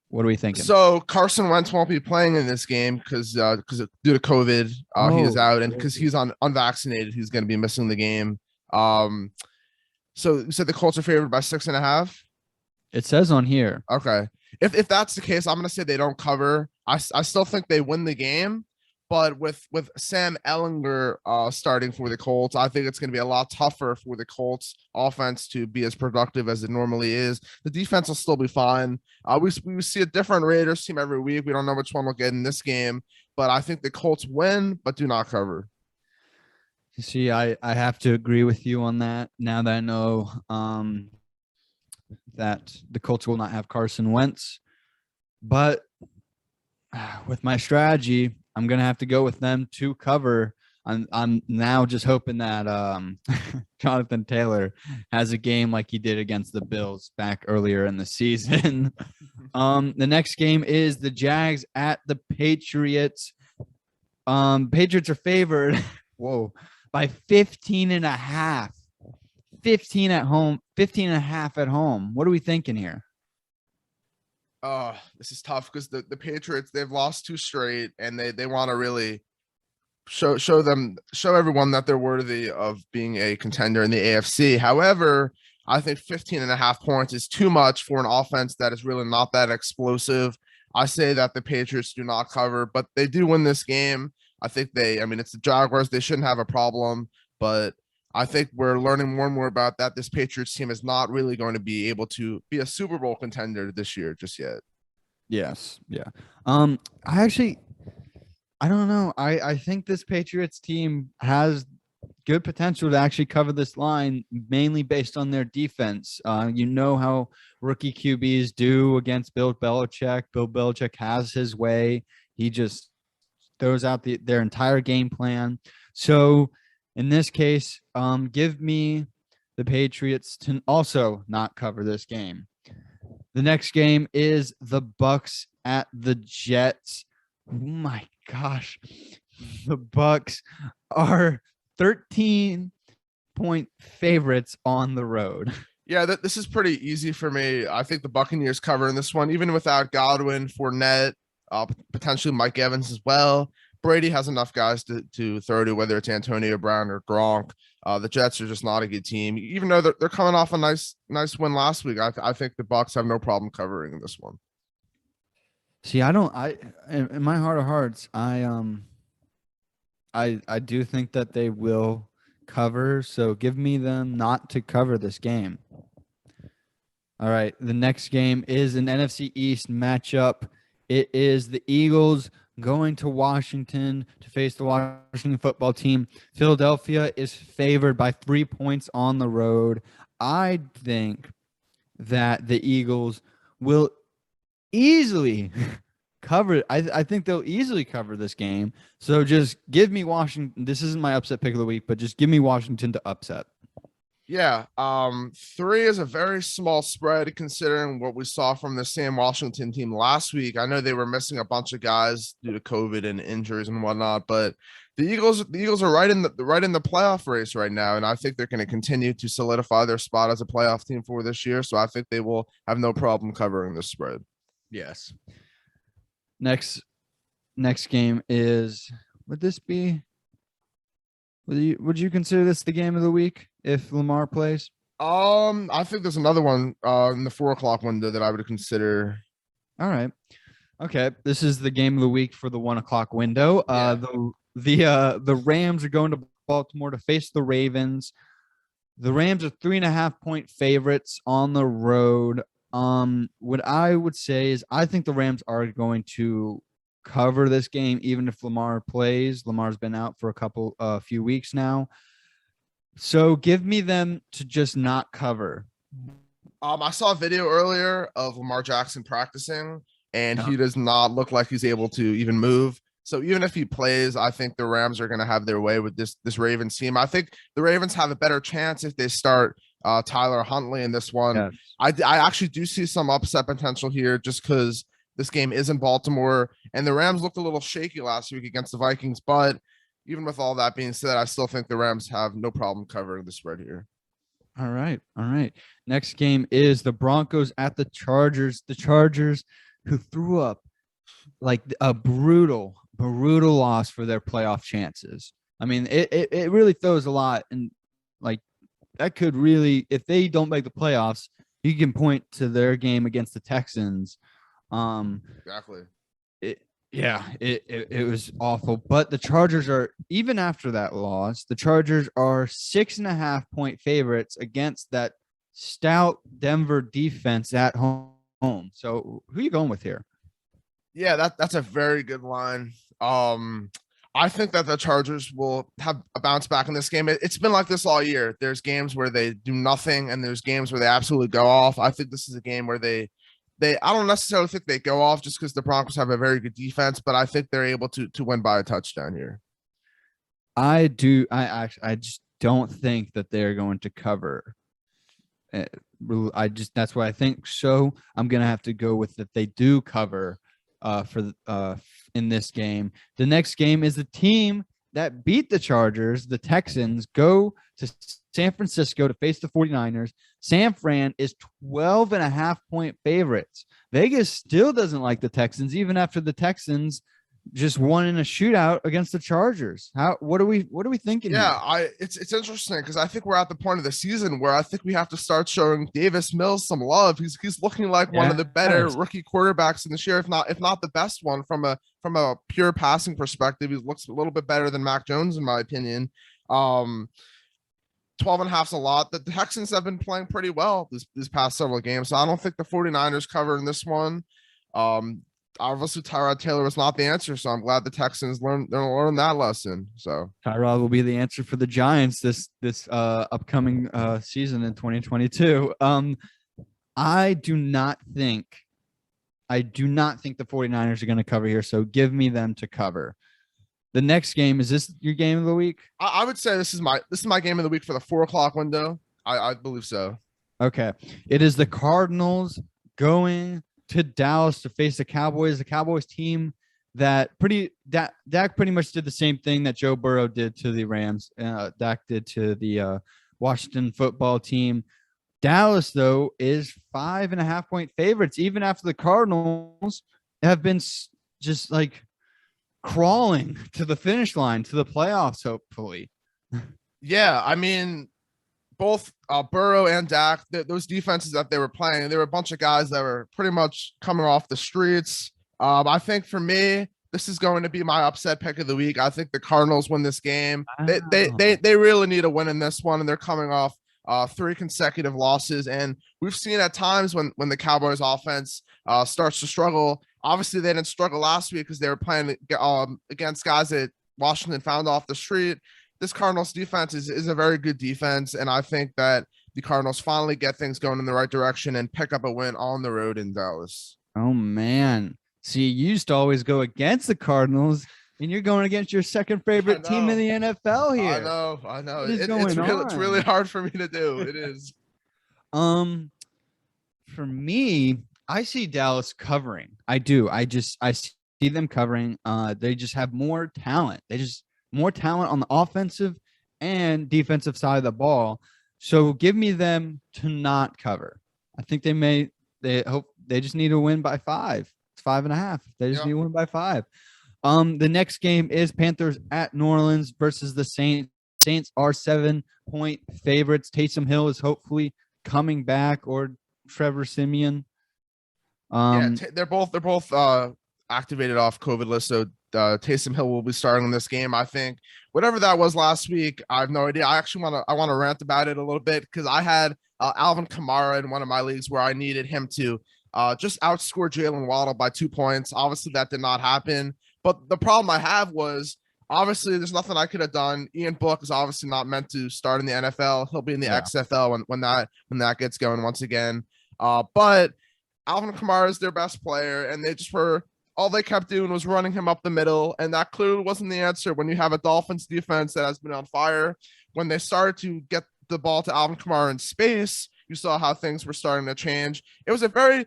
Speaker 2: What are we thinking?
Speaker 1: So Carson Wentz won't be playing in this game because due to COVID, he is out, and because he's unvaccinated, he's going to be missing the game. So you said the Colts are favored by 6.5.
Speaker 2: It says on here.
Speaker 1: Okay. If that's the case, I'm going to say they don't cover. I still think they win the game. But with Sam Ehlinger starting for the Colts, I think it's going to be a lot tougher for the Colts offense to be as productive as it normally is. The defense will still be fine. We see a different Raiders team every week. We don't know which one will get in this game, but I think the Colts win, but do not cover.
Speaker 2: You see, I have to agree with you on that. Now that I know that the Colts will not have Carson Wentz, but with my strategy, I'm going to have to go with them to cover. I'm now just hoping that Jonathan Taylor has a game like he did against the Bills back earlier in the season. The next game is the Jags at the Patriots. Patriots are favored by 15.5. 15 at home, 15.5 at home. What are we thinking here?
Speaker 1: This is tough because the Patriots, they've lost 2 straight, and they want to really show everyone that they're worthy of being a contender in the AFC. However, I think 15.5 points is too much for an offense that is really not that explosive. I say that the Patriots do not cover, but they do win this game. I think it's the Jaguars. They shouldn't have a problem, but I think we're learning more and more about that. This Patriots team is not really going to be able to be a Super Bowl contender this year just yet.
Speaker 2: Yes. Yeah. I don't know. I think this Patriots team has good potential to actually cover this line, mainly based on their defense. You know how rookie QBs do against Bill Belichick. Bill Belichick has his way. He just throws out their entire game plan. So in this case, give me the Patriots to also not cover this game. The next game is the Bucks at the Jets. Oh my gosh. The Bucks are 13-point favorites on the road.
Speaker 1: Yeah, this is pretty easy for me. I think the Buccaneers covering this one, even without Godwin, Fournette, potentially Mike Evans as well. Brady has enough guys to throw to, whether it's Antonio Brown or Gronk. The Jets are just not a good team, even though they're coming off a nice win last week. I think the Bucks have no problem covering this one.
Speaker 2: See, in my heart of hearts, I do think that they will cover. So give me them not to cover this game. All right. The next game is an NFC East matchup. It is the Eagles going to Washington to face the Washington football team. Philadelphia is favored by 3 points on the road. I think that the Eagles will easily cover. I think they'll easily cover this game. So just give me Washington. This isn't my upset pick of the week, but just give me Washington to upset.
Speaker 1: Yeah, 3 is a very small spread considering what we saw from the same Washington team last week. I know they were missing a bunch of guys due to COVID and injuries and whatnot, but the Eagles are right in the playoff race right now, and I think they're going to continue to solidify their spot as a playoff team for this year. So I think they will have no problem covering this spread.
Speaker 2: Yes. Next game is, would you consider this the game of the week if Lamar plays?
Speaker 1: I think there's another one in the 4 o'clock window that I would consider.
Speaker 2: All right. Okay. This is the game of the week for the 1 o'clock window.
Speaker 1: Yeah.
Speaker 2: The Rams are going to Baltimore to face the Ravens. The Rams are 3.5-point favorites on the road. What I would say is I think the Rams are going to cover this game, even if Lamar plays. Lamar's been out for a few weeks now. So give me them to just not cover.
Speaker 1: I saw a video earlier of Lamar Jackson practicing, and he does not look like he's able to even move. So even if he plays, I think the Rams are going to have their way with this Ravens team. I think the Ravens have a better chance if they start Tyler Huntley in this one. Yes. I actually do see some upset potential here just because this game is in Baltimore, and the Rams looked a little shaky last week against the Vikings. But even with all that being said, I still think the Rams have no problem covering the spread here.
Speaker 2: All right. Next game is the Broncos at the Chargers. The Chargers, who threw up like a brutal loss for their playoff chances. I mean, it really throws a lot, and like that could really, if they don't make the playoffs, you can point to their game against the Texans.
Speaker 1: Exactly.
Speaker 2: It was awful. But the Chargers are, even after that loss, the Chargers are 6.5-point favorites against that stout Denver defense at home. So who are you going with here?
Speaker 1: Yeah, that's a very good line. I think that the Chargers will have a bounce back in this game. It's been like this all year. There's games where they do nothing, and there's games where they absolutely go off. I think this is a game where I don't necessarily think they go off just because the Broncos have a very good defense, but I think they're able to win by a touchdown here.
Speaker 2: I just don't think that they're going to cover. That's what I think. So I'm going to have to go with that they do cover in this game. The next game is the team that beat the Chargers. The Texans go to San Francisco to face the 49ers. San Fran is 12.5-point favorites. Vegas still doesn't like the Texans, even after the Texans just won in a shootout against the Chargers. What are we thinking?
Speaker 1: Yeah,
Speaker 2: here?
Speaker 1: It's interesting because I think we're at the point of the season where I think we have to start showing Davis Mills some love. He's looking like one of the better rookie quarterbacks in this year, if not the best one from a pure passing perspective. He looks a little bit better than Mac Jones, in my opinion. 12.5's a lot. The Texans have been playing pretty well this past several games, so I don't think the 49ers cover in this one. Obviously, Tyrod Taylor was not the answer, so I'm glad the Texans learned that lesson. So
Speaker 2: Tyrod will be the answer for the Giants this upcoming season in 2022. I do not think the 49ers are going to cover here, so give me them to cover. The next game, is this your game of the week?
Speaker 1: I would say this is my game of the week for the 4 o'clock window. I believe so.
Speaker 2: Okay. It is the Cardinals going to Dallas to face the Cowboys. The Cowboys team that Dak pretty much did the same thing that Joe Burrow did to the Rams. Dak did to the Washington football team. Dallas, though, is 5.5-point favorites, even after the Cardinals have been just like crawling to the finish line, to the playoffs, hopefully.
Speaker 1: Yeah, I mean, both Burrow and Dak, those defenses that they were playing, there were a bunch of guys that were pretty much coming off the streets. I think for me, this is going to be my upset pick of the week. I think the Cardinals win this game.
Speaker 2: Wow.
Speaker 1: They really need a win in this one, and they're coming off 3 consecutive losses. And we've seen at times when the Cowboys offense starts to struggle. Obviously, they didn't struggle last week because they were playing against guys that Washington found off the street. This Cardinals defense is a very good defense, and I think that the Cardinals finally get things going in the right direction and pick up a win on the road in Dallas.
Speaker 2: Oh, man. See, you used to always go against the Cardinals, and you're going against your second favorite team in the NFL here.
Speaker 1: I know.
Speaker 2: It's
Speaker 1: really hard for me to do. It is.
Speaker 2: For me, I see Dallas covering. I do. I see them covering. They just have more talent. More talent on the offensive and defensive side of the ball. So give me them to not cover. I think they just need to win by 5. It's 5.5. They just need to win by 5. The next game is Panthers at New Orleans versus the Saints. Saints are 7-point favorites. Taysom Hill is hopefully coming back, or Trevor Siemian.
Speaker 1: They're both activated off COVID list, so Taysom Hill will be starting in this game. I think whatever that was last week, I have no idea. I want to rant about it a little bit because I had Alvin Kamara in one of my leagues where I needed him to just outscore Jalen Waddle by 2 points. Obviously, that did not happen. But the problem I have was, obviously, there's nothing I could have done. Ian Book is obviously not meant to start in the NFL. He'll be in the XFL when that gets going once again. But Alvin Kamara is their best player, and all they kept doing was running him up the middle, and that clearly wasn't the answer when you have a Dolphins defense that has been on fire. When they started to get the ball to Alvin Kamara in space, you saw how things were starting to change. It was a very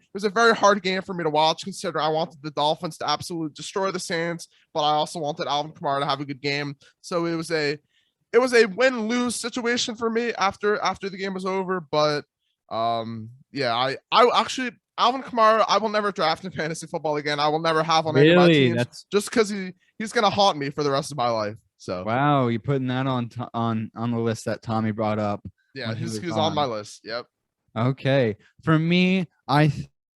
Speaker 1: hard game for me to watch, considering I wanted the Dolphins to absolutely destroy the Saints, but I also wanted Alvin Kamara to have a good game. So it was a win-lose situation for me after the game was over. But I actually, Alvin Kamara, I will never draft in fantasy football again. I will never have on any of my teams, just because he's gonna haunt me for the rest of my life. So
Speaker 2: wow, you putting that on the list that Tommy brought up.
Speaker 1: Yeah, he's on my list. Yep.
Speaker 2: Okay. For me, I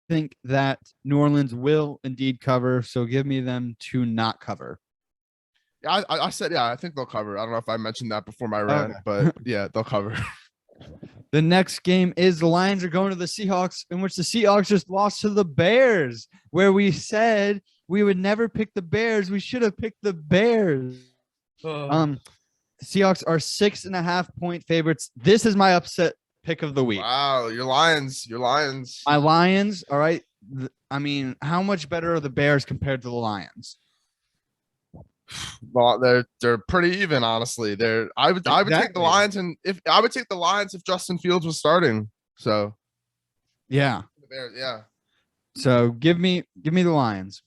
Speaker 2: think that New Orleans will indeed cover. So give me them to not cover.
Speaker 1: Yeah, I said, I think they'll cover. I don't know if I mentioned that before my rant, but yeah, they'll cover.
Speaker 2: The next game is the Lions are going to the Seahawks, in which the Seahawks just lost to the Bears, where we said we would never pick the Bears. We should have picked the Bears. The Seahawks are 6.5-point favorites. This is my upset pick of the week.
Speaker 1: Wow, your Lions.
Speaker 2: My Lions, all right. I mean, how much better are the Bears compared to the Lions?
Speaker 1: Well, they're pretty even, honestly. I would take the Lions, and if Justin Fields was starting. So
Speaker 2: yeah.
Speaker 1: The Bears, yeah.
Speaker 2: So give me the Lions.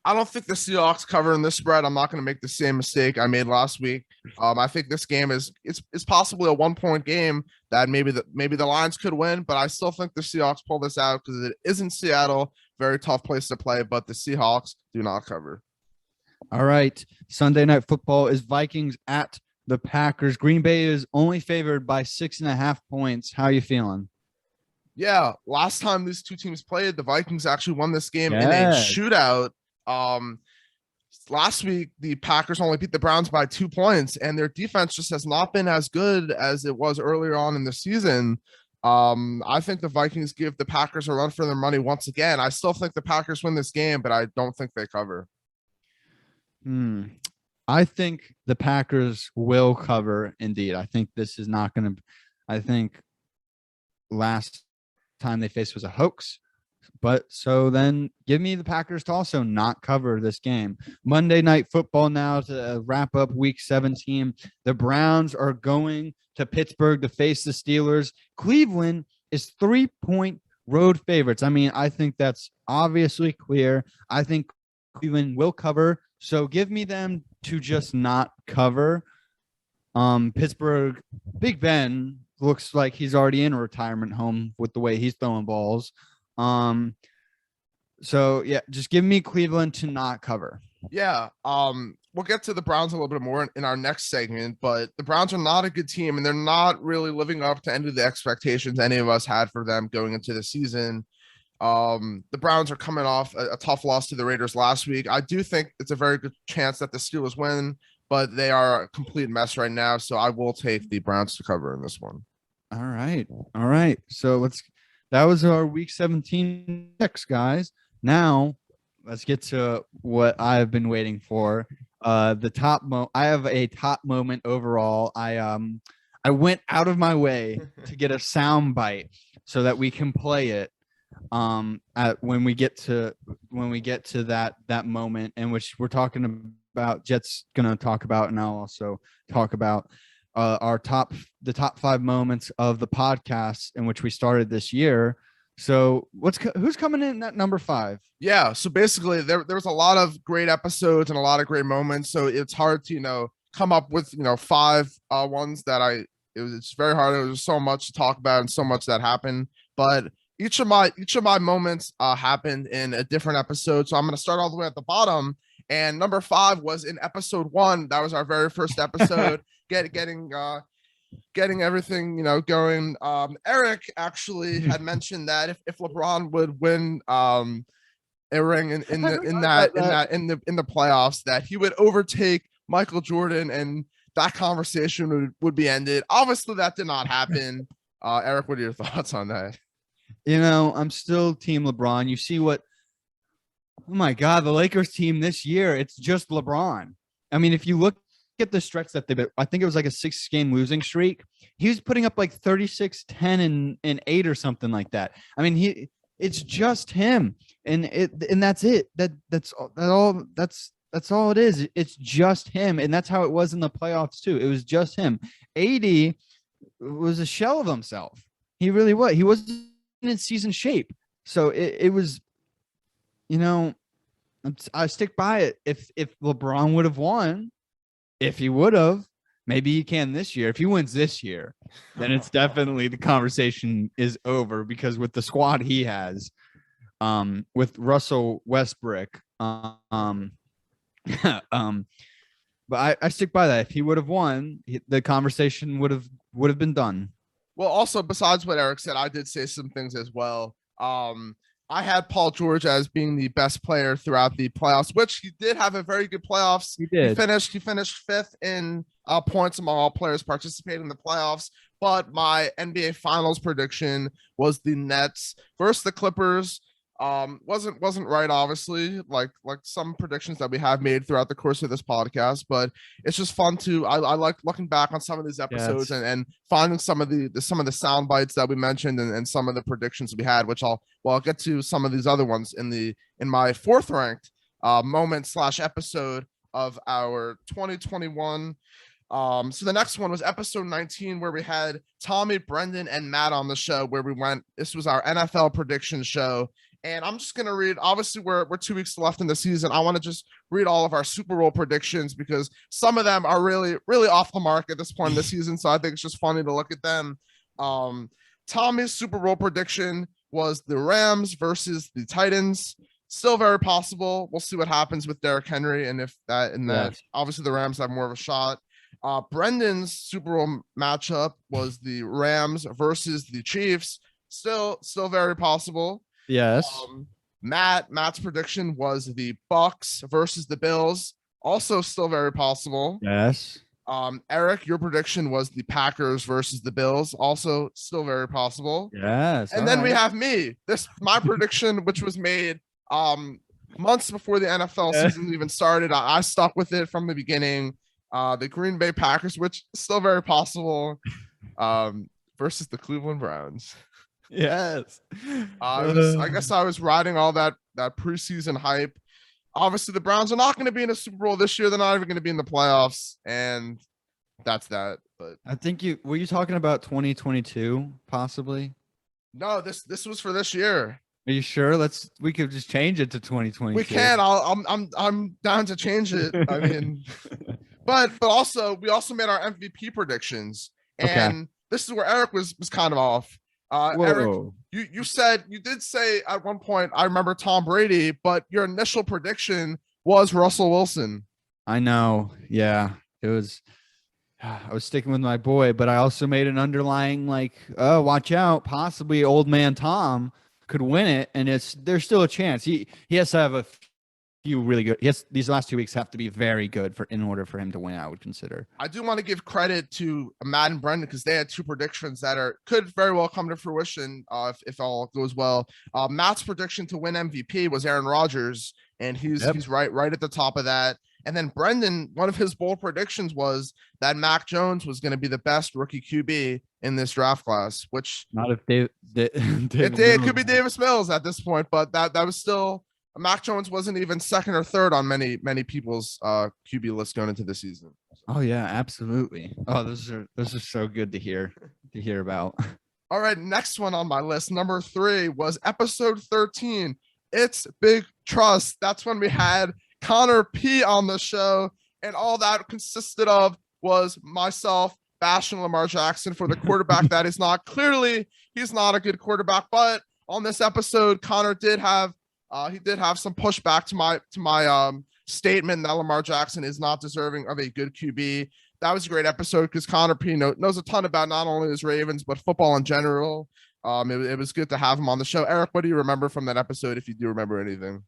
Speaker 1: I don't think the Seahawks cover in this spread. I'm not going to make the same mistake I made last week. I think this game it's possibly a 1-point game that maybe the Lions could win, but I still think the Seahawks pull this out because it isn't Seattle. Very tough place to play, but the Seahawks do not cover.
Speaker 2: All right. Sunday Night Football is Vikings at the Packers. Green Bay is only favored by 6.5 points. How are you feeling?
Speaker 1: Yeah, last time these two teams played, the Vikings actually won this game in a shootout. Last week the Packers only beat the Browns by 2 points, and their defense just has not been as good as it was earlier on in the season. I think the Vikings give the Packers a run for their money once again. I still think the Packers win this game, but I don't think they cover.
Speaker 2: I think the Packers will cover indeed. I think this is not going to – I think last time they faced was a hoax. But so then give me the Packers to also not cover this game. Monday Night Football now to wrap up week 17. The Browns are going to Pittsburgh to face the Steelers. Cleveland is 3-point road favorites. I mean, I think that's obviously clear. I think Cleveland will cover. So give me them to just not cover. Pittsburgh, Big Ben looks like he's already in a retirement home with the way he's throwing balls. So yeah, just give me Cleveland to not cover.
Speaker 1: Yeah. We'll get to the Browns a little bit more in our next segment, but the Browns are not a good team and they're not really living up to any of the expectations any of us had for them going into the season. The Browns are coming off a tough loss to the Raiders last week. I do think it's a very good chance that the Steelers win, but they are a complete mess right now. So I will take the Browns to cover in this one.
Speaker 2: All right. So that was our week 17 picks, guys. Now let's get to what I've been waiting for. I have a top moment overall. I went out of my way to get a sound bite so that we can play it when we get to that moment in which we're talking about. Jett's gonna talk about, and I'll also talk about the top 5 moments of the podcast in which we started this year. So who's coming in at number 5?
Speaker 1: Yeah. So basically there was a lot of great episodes and a lot of great moments. So it's hard to, come up with, 5 ones that it's very hard. There was so much to talk about and so much that happened, but each of my moments happened in a different episode. So I'm going to start all the way at the bottom. And number 5 was in episode 1. That was our very first episode. Getting everything going. Eric actually had mentioned that if LeBron would win a ring in the playoffs, that he would overtake Michael Jordan and that conversation would be ended. Obviously that did not happen. Eric, what are your thoughts on that?
Speaker 2: I'm still team LeBron. You see oh my God, the Lakers team this year, it's just LeBron. I mean, if you look at the stretch that I think it was like a 6-game losing streak. He was putting up like 36, 10 and 8 or something like that. I mean, it's just him. And that's it. That's all it is. It's just him. And that's how it was in the playoffs too. It was just him. AD was a shell of himself. He really was. He wasn't in season shape. So it was, I stick by it. If LeBron would have won, if he would have, maybe he can this year. If he wins this year, then it's definitely the conversation is over, because with the squad he has, with Russell Westbrook, but I stick by that. If he would have won, the conversation would have been done.
Speaker 1: Well, also besides what Eric said, I did say some things as well. I had Paul George as being the best player throughout the playoffs, which he did have a very good playoffs.
Speaker 2: He did.
Speaker 1: He finished 5th in points among all players participating in the playoffs. But my NBA Finals prediction was the Nets versus the Clippers. Wasn't right, obviously, like some predictions that we have made throughout the course of this podcast, but it's just fun to I like looking back on some of these episodes and finding some of the sound bites that we mentioned and some of the predictions we had, which I'll get to some of these other ones in my 4th ranked moment / episode of our 2021. So the next one was episode 19, where we had Tommy, Brendan, and Matt on the show, where this was our NFL prediction show. And I'm just going to read, obviously we're 2 weeks left in the season. I want to just read all of our Super Bowl predictions, because some of them are really, really off the mark at this point in the season. So I think it's just funny to look at them. Tommy's Super Bowl prediction was the Rams versus the Titans. Still very possible. We'll see what happens with Derrick Henry. And that obviously the Rams have more of a shot. Brendan's Super Bowl matchup was the Rams versus the Chiefs. Still very possible.
Speaker 2: Yes.
Speaker 1: Matt's prediction was the Bucks versus the Bills. Also still very possible.
Speaker 2: Yes.
Speaker 1: Eric, your prediction was the Packers versus the Bills. Also still very possible.
Speaker 2: Yes.
Speaker 1: And then we have me. My prediction, which was made months before the NFL season even started. I stuck with it from the beginning. The Green Bay Packers, which is still very possible, versus the Cleveland Browns.
Speaker 2: Yes.
Speaker 1: I guess I was riding all that preseason hype. Obviously, the Browns are not going to be in a Super Bowl this year. They're not even going to be in the playoffs, and that's that. But
Speaker 2: I think were you talking about 2022 possibly?
Speaker 1: no, this was for this year.
Speaker 2: Are you sure? We could just change it to 2022.
Speaker 1: We can. I'm down to change it. I mean, but also we also made our MVP predictions, and this is where Eric was kind of off. Eric, you did say at one point, I remember Tom Brady, but your initial prediction was Russell Wilson.
Speaker 2: I know. Yeah, it was. I was sticking with my boy, but I also made an underlying oh, watch out, possibly old man Tom could win it, and there's still a chance. He has to have a few really good. These last 2 weeks have to be very good in order for him to win. I would consider.
Speaker 1: I do want to give credit to Matt and Brendan because they had two predictions that could very well come to fruition if all goes well. Matt's prediction to win MVP was Aaron Rodgers, and he's right at the top of that. And then Brendan, one of his bold predictions was that Mac Jones was going to be the best rookie QB in this draft class, which
Speaker 2: not if
Speaker 1: it could be Davis Mills at this point, but that was still Mac Jones wasn't even second or third on many people's QB list going into the season.
Speaker 2: Oh yeah, absolutely. Oh, those are so good to hear about.
Speaker 1: All right, next one on my list, number 3 was episode 13. It's Big Trust. That's when we had Connor P on the show, and all that consisted of was myself bashing Lamar Jackson for the quarterback that is not. Clearly, he's not a good quarterback, but on this episode, Connor did have some pushback to my statement that Lamar Jackson is not deserving of a good QB. That was a great episode because Connor P knows a ton about not only his Ravens but football in general. It was good to have him on the show. Eric, what do you remember from that episode, if you do remember anything?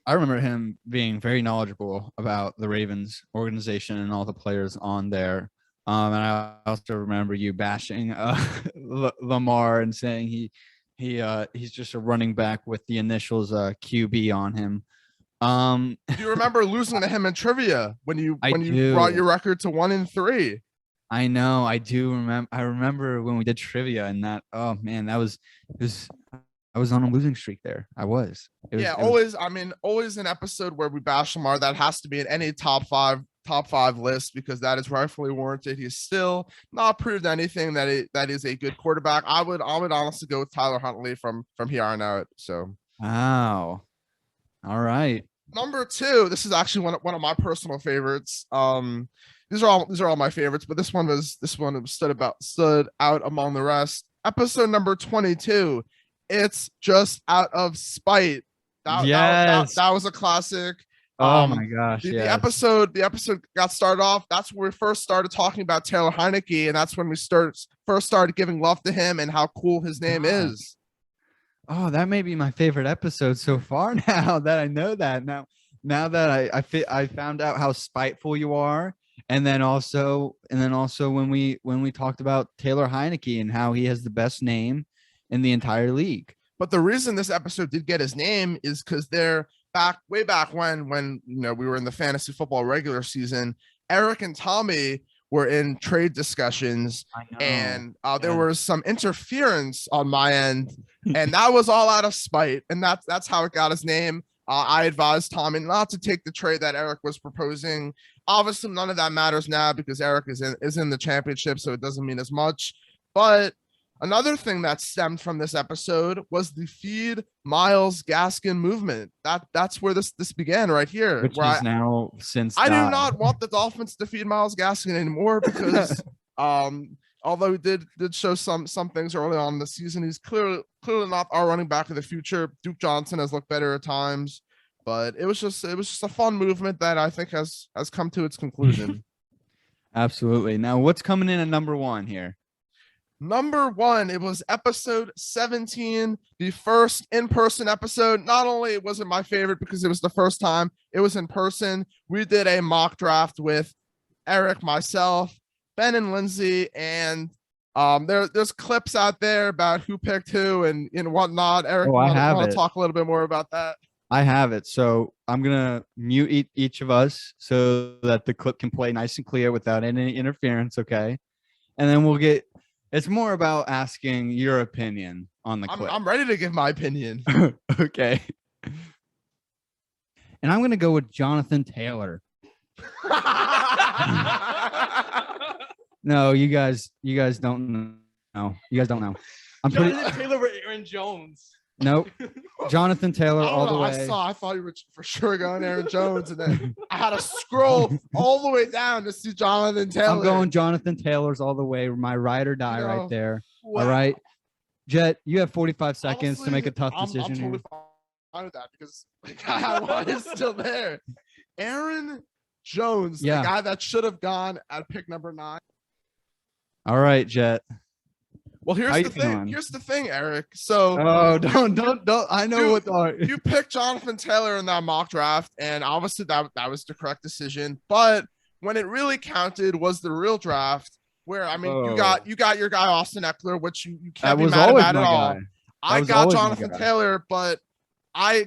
Speaker 2: I remember him being very knowledgeable about the Ravens organization and all the players on there. And I also remember you bashing Lamar and saying he's just a running back with the initials QB on him.
Speaker 1: Do you remember losing to him in trivia when you brought your record to 1-3?
Speaker 2: I know, I do remember. I remember when we did trivia, and that, oh man, I was on a losing streak there. Always an episode where we bash Lamar. That has to be in any top five list because that is rightfully warranted. He's still not proved anything that is a good quarterback. I would honestly go with Tyler Huntley from here on out. So wow, all right.
Speaker 1: Number 2, this is actually one of my personal favorites. These are all my favorites, but this one stood out among the rest. Episode number 22. It's Just Out of Spite. That was a classic.
Speaker 2: Oh my gosh.
Speaker 1: The episode got started off. That's where we first started talking about Taylor Heineke, and that's when we first started giving love to him and how cool his name is.
Speaker 2: Oh, that may be my favorite episode so far now that I know that. Now that I found out how spiteful you are. And then also when we talked about Taylor Heineke and how he has the best name in the entire league.
Speaker 1: But the reason this episode did get his name is because they're way back when we were in the fantasy football regular season, Eric and Tommy were in trade discussions, and there was some interference on my end, and that was all out of spite, and that's how it got his name. I advised Tommy not to take the trade that Eric was proposing. Obviously, none of that matters now because Eric is in the championship, so it doesn't mean as much. But another thing that stemmed from this episode was the Feed Miles Gaskin movement. That's where this began right here.
Speaker 2: Which is now since
Speaker 1: I do not want the Dolphins to feed Miles Gaskin anymore because although he did show some things early on in the season, he's clearly not our running back of the future. Duke Johnson has looked better at times, but it was just a fun movement that I think has come to its conclusion.
Speaker 2: Absolutely. Now, what's coming in at number 1 here?
Speaker 1: Number 1, it was episode 17, the first in-person episode. Not only was it my favorite because it was the first time it was in person, we did a mock draft with Eric, myself, Ben and Lindsay, and there's clips out there about who picked who and whatnot. Eric, I want to talk a little bit more about that.
Speaker 2: I have it. So I'm going to mute each of us so that the clip can play nice and clear without any interference, okay? And then we'll get It's more about asking your opinion on the clip.
Speaker 1: I'm ready to give my opinion.
Speaker 2: Okay. And I'm going to go with Jonathan Taylor. No, you guys don't know. You guys don't know.
Speaker 3: Jonathan Taylor or Aaron Jones?
Speaker 2: Nope. Jonathan Taylor all the way.
Speaker 1: I thought you were for sure going Aaron Jones, and then I had to scroll all the way down to see Jonathan Taylor.
Speaker 2: I'm going Jonathan Taylor's all the way. My ride or die right there. Wow. All right. Jett, you have 45 seconds to make a tough decision.
Speaker 1: I'm totally fine with that because the guy I want is still there. Aaron Jones, the guy that should have gone at pick number 9.
Speaker 2: All right, Jett.
Speaker 1: Well, here's the thing. Here's the thing, Eric. So,
Speaker 2: don't. I know
Speaker 1: you picked Jonathan Taylor in that mock draft, and obviously that was the correct decision. But when it really counted was the real draft, where I mean, you got your guy Austin Eckler, which you can't be mad about at all. I got Jonathan Taylor, but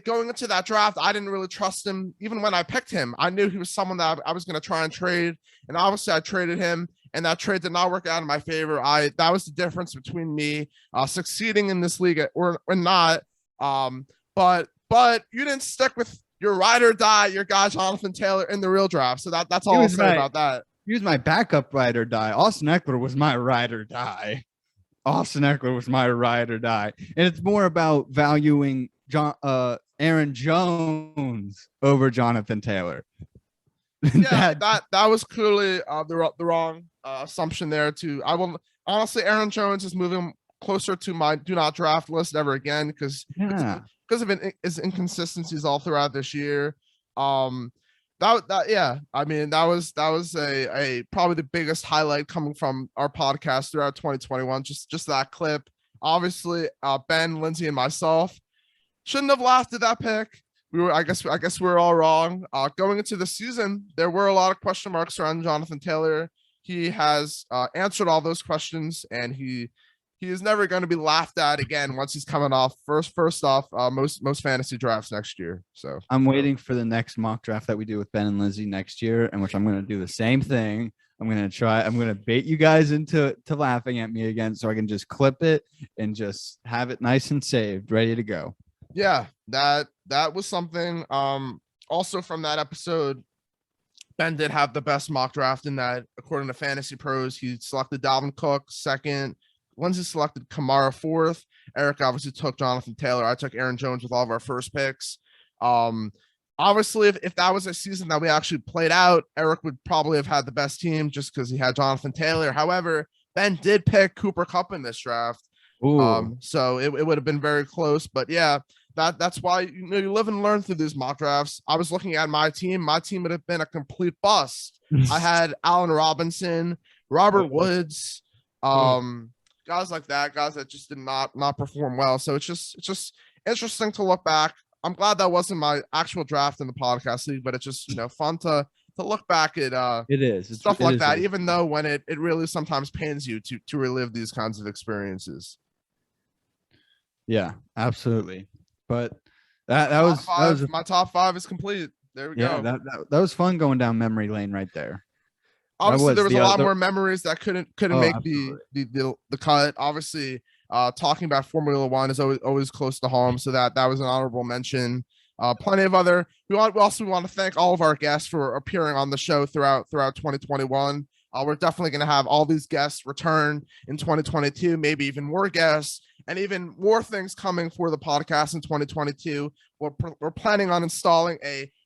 Speaker 1: going into that draft, I didn't really trust him. Even when I picked him, I knew he was someone that I was going to try and trade, and obviously I traded him. And that trade did not work out in my favor. That was the difference between me succeeding in this league or not. But you didn't stick with your ride or die, your guy Jonathan Taylor in the real draft. So that's all I'll say about that.
Speaker 2: He was my backup ride or die. Austin Eckler was my ride or die. Austin Eckler was my ride or die. And it's more about valuing Aaron Jones over Jonathan Taylor.
Speaker 1: Yeah, that was clearly the wrong assumption there too. I will honestly, Aaron Jones is moving closer to my do not draft list ever again because of his inconsistencies all throughout this year. I mean that was a probably the biggest highlight coming from our podcast throughout 2021. Just that clip. Obviously, Ben, Lindsay, and myself shouldn't have laughed at that pick. I guess we were all wrong. Going into the season, there were a lot of question marks around Jonathan Taylor. He has answered all those questions, and he is never going to be laughed at again once he's coming off first off most fantasy drafts next year. So
Speaker 2: I'm waiting for the next mock draft that we do with Ben and Lindsay next year, in which I'm going to do the same thing. I'm going to bait you guys into laughing at me again, so I can just clip it and just have it nice and saved, ready to go.
Speaker 1: Yeah, that was something. Also from that episode, Ben did have the best mock draft in that. According to Fantasy Pros, he selected Dalvin Cook 2nd. Lindsay selected Kamara 4th. Eric obviously took Jonathan Taylor. I took Aaron Jones with all of our first picks. Obviously, if that was a season that we actually played out, Eric would probably have had the best team just because he had Jonathan Taylor. However, Ben did pick Cooper Kupp in this draft. So it would have been very close. But yeah, that's why you live and learn through these mock drafts. I was looking at my team. My team would have been a complete bust. I had Allen Robinson, Robert Woods, guys like that, guys that just did not perform well. So it's just interesting to look back. I'm glad that wasn't my actual draft in the podcast league, but it's just fun to look back at stuff like that, even though when it really sometimes pains you to relive these kinds of experiences.
Speaker 2: Yeah, absolutely. But that was
Speaker 1: my top 5 is complete. There we go.
Speaker 2: That was fun going down memory lane right there.
Speaker 1: Obviously, there was a lot more memories that couldn't make the cut. Obviously, talking about Formula One is always close to home, so that was an honorable mention. Plenty of other. We also want to thank all of our guests for appearing on the show throughout 2021. We're definitely going to have all these guests return in 2022, maybe even more guests and even more things coming for the podcast in 2022. We're planning on installing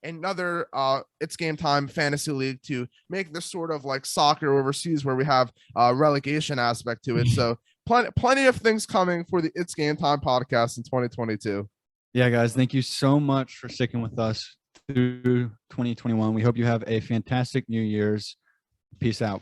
Speaker 1: another Itz Gametime fantasy league to make this sort of like soccer overseas where we have a relegation aspect to it. So plenty of things coming for the Itz Gametime podcast in 2022.
Speaker 2: Yeah, guys, thank you so much for sticking with us through 2021. We hope you have a fantastic New Year's. Peace out.